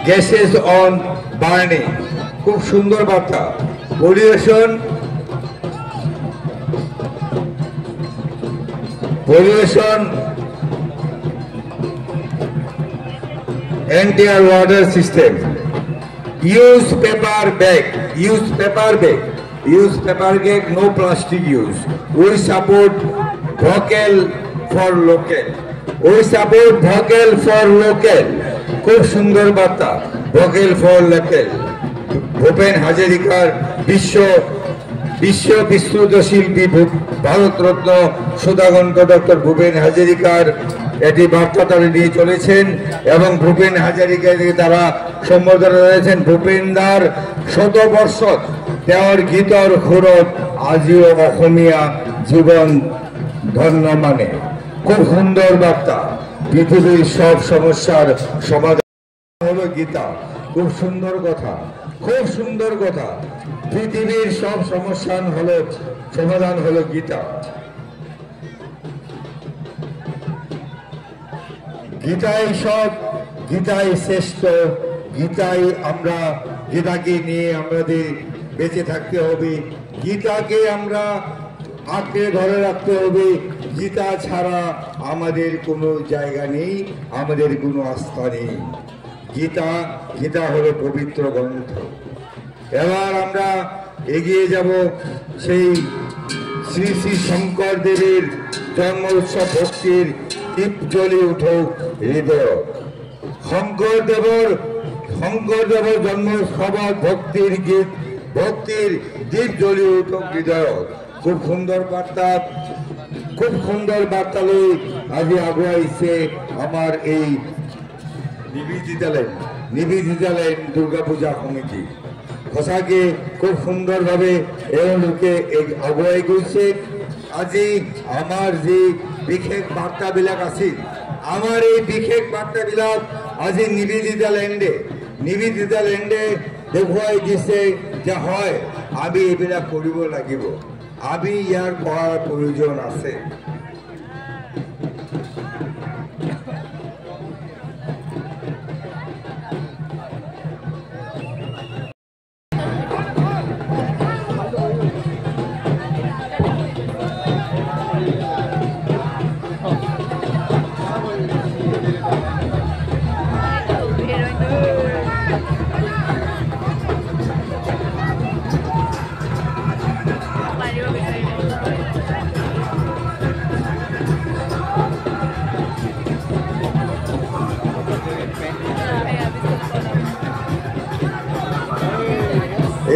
gases on burning. খুব সুন্দর বার্তা। পরিবেশন entire water system. Use paper bag, no plastic use. We support vocal for local. খুব সুন্দর বার্তা, vocal for local। ভূপেন হাজারিকার বিশ্ব বিস্তৃত শিল্পী ভারতরত্ন সুধাকণ্ঠ ডক্টর ভূপেন হাজারিকার এটি বার্তা তারা নিয়ে চলেছেন, এবং ভূপেন হাজারিকাকে তারা সম্বোধনা জানিয়েছেন। ভূপেনদার 100 বর্ষ তেওঁৰ গীতৰ সুৰত আজিও অসমীয়া জীবন ধন্য মানে। খুব সুন্দর বার্তা। পৃথিবীর সব সমস্যার সমাধান হলো গীতা। খুব সুন্দর কথা। পৃথিবীর সব সমস্যার সমাধান হলো গীতা। গীতাই শ্রেষ্ঠ, গীতাকে নিয়ে আমাদের বেঁচে থাকতে হবে, গীতাকে আমরা আঁকড়ে ধরে রাখতে হবে। গীতা ছাড়া আমাদের কোনো জায়গা নেই, আমাদের কোনো আস্থা নেই। গীতা হলো পবিত্র গ্রন্থ। এবার আমরা এগিয়ে যাব সেই শ্রী শ্রী শঙ্কর দেবের জন্ম উৎসব ভক্তির দীপ জ্বলে উঠুক হৃদয়। শঙ্করদেবর জন্ম উৎসব ভক্তির দীপ জ্বলে উঠুক হৃদয়। খুব সুন্দর বার্তা লই আজি আগুৱাইছে আমাৰ এই নিবেদিতা ল্যান্ড দুর্গাপূজা কমিটি। সঁচাকে খুব সুন্দৰভাৱে এওঁলোকে আগুৱাই গৈছে। আজি আমাৰ যি বিশেষ বাৰ্তাবিলাক আছিল, আমাৰ এই বিশেষ বাৰ্তাবিলাক আজি নিবেদিতা ল্যান্ডে দেখুৱাই দিছে যে হয়, আমি এইবিলাক কৰিব লাগিব, আমি ইয়াৰ কৰাৰ প্ৰয়োজন আছে।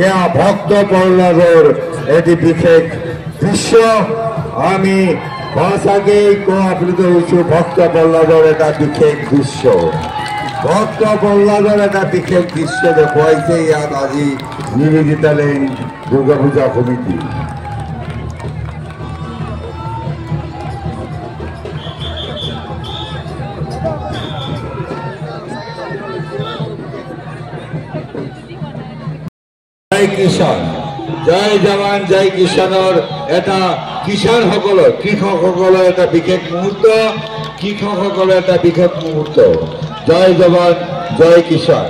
এয়া ভক্ত প্ৰহ্লাদৰ এটি বিশেষ দৃশ্য। আমি সঁচাকেই কোৱা আপ্লুত হৈছো, ভক্ত প্ৰহ্লাদৰ এটা বিশেষ দৃশ্য, ভক্ত প্ৰহ্লাদৰ এটা বিশেষ দৃশ্য দেখুৱাইছে ইয়াত আজি নিবেদিতা লেন দুৰ্গা পূজা সমিতি। জয় কিষাণ, জয় জৱান জয় কিষাণৰ এটা কিষাণসকলৰ কৃষকসকলৰ এটা বিশেষ মুহূৰ্ত, কৃষকসকলৰ এটা বিশেষ মুহূৰ্ত। জয় জৱান জয় কিষাণ।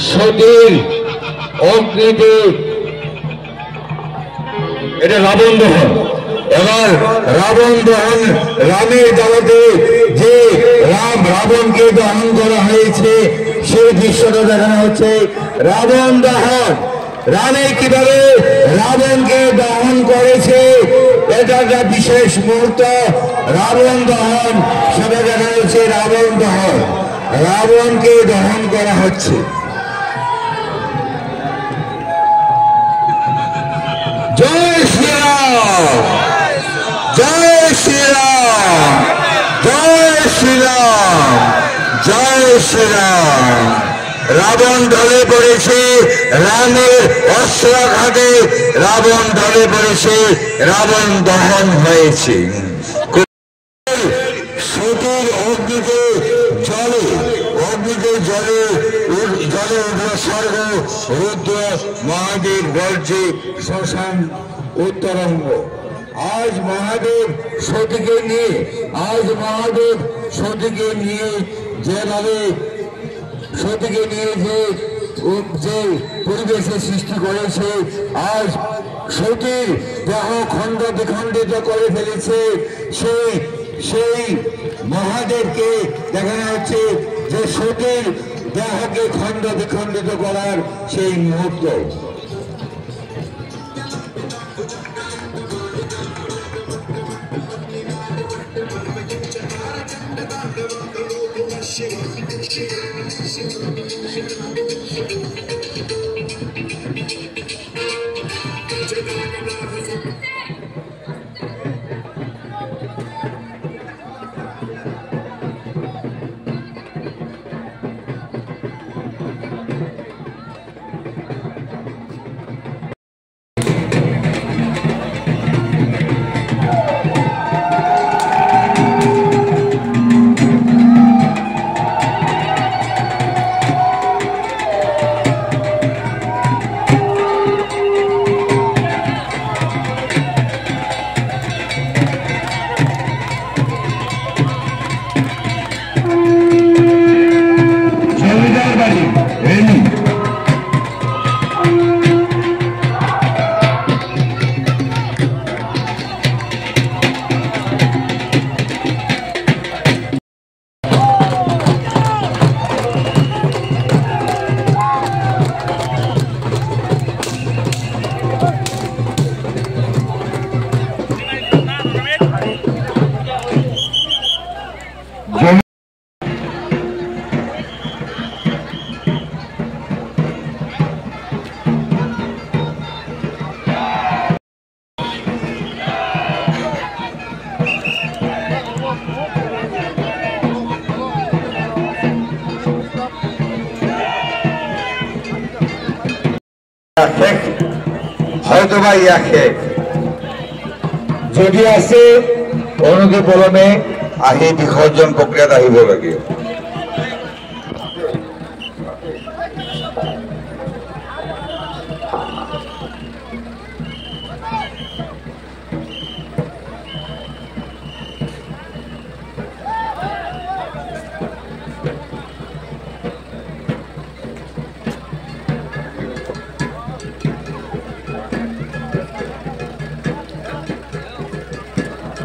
সতীর অগ্নিতে এটা রাবণ দহন। এবার রাবণ দহন, রামের জগতে যে রাবণকে দহন করা হয়েছে সেই দৃশ্যটা দেখানো হচ্ছে। রাবণ দহন, রামে কিভাবে রাবণকে দহন করেছে এটা একটা বিশেষ মুহূর্ত। রাবণ দহন সেটা দেখা যাচ্ছে, রাবণ দহন, রাবণকে দহন করা হচ্ছে। জয় শ্রীরাম, জয় শ্রীরাম, জয় শ্রীরাম, জয় শ্রীরাম। রাবণ ঢলে পড়েছে, রামের অস্ত্রাঘাতে রাবণ ঢলে পড়েছে, রাবণ দহন হয়েছে। সতীর অগ্নিতে জলে, অগ্নিতে জলে জলে উঠল স্বর্গ, রুদ্র মহাদেব গর্জে শ্মশান উত্তরঙ্গ। আজ মহাদেব সতীকে নিয়ে, আজ মহাদেব সতীকে নিয়ে যেভাবে সতীকে নিয়ে যে পরিবেশের সৃষ্টি করেছে, আজ সতীর দেহ খণ্ড বিখণ্ডিত করে ফেলেছে। সেই মহাদেবকে দেখানো হচ্ছে যে সতীর দেহকে খণ্ড বিখণ্ডিত করার সেই মুহূর্ত। হয়তোবা ইয়াকে যদি আছে অনুপলমে আহি বিসৰ্জন প্ৰক্ৰিয়াত আহিব লাগে।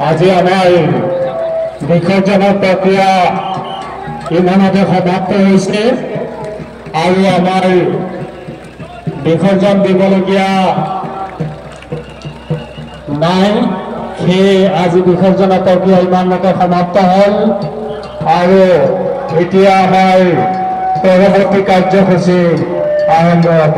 আজি আমাৰ বিসৰ্জনৰ প্ৰক্ৰিয়া ইমানতে সমাপ্ত হৈছে আৰু আমাৰ বিসৰ্জন দিবলগীয়া নাই, সেয়ে আজি বিসৰ্জন প্ৰক্ৰিয়া ইমানলৈকে সমাপ্ত হ'ল আৰু এতিয়া আমাৰ পৰৱৰ্তী কাৰ্যসূচী আৰম্ভ হ'ব।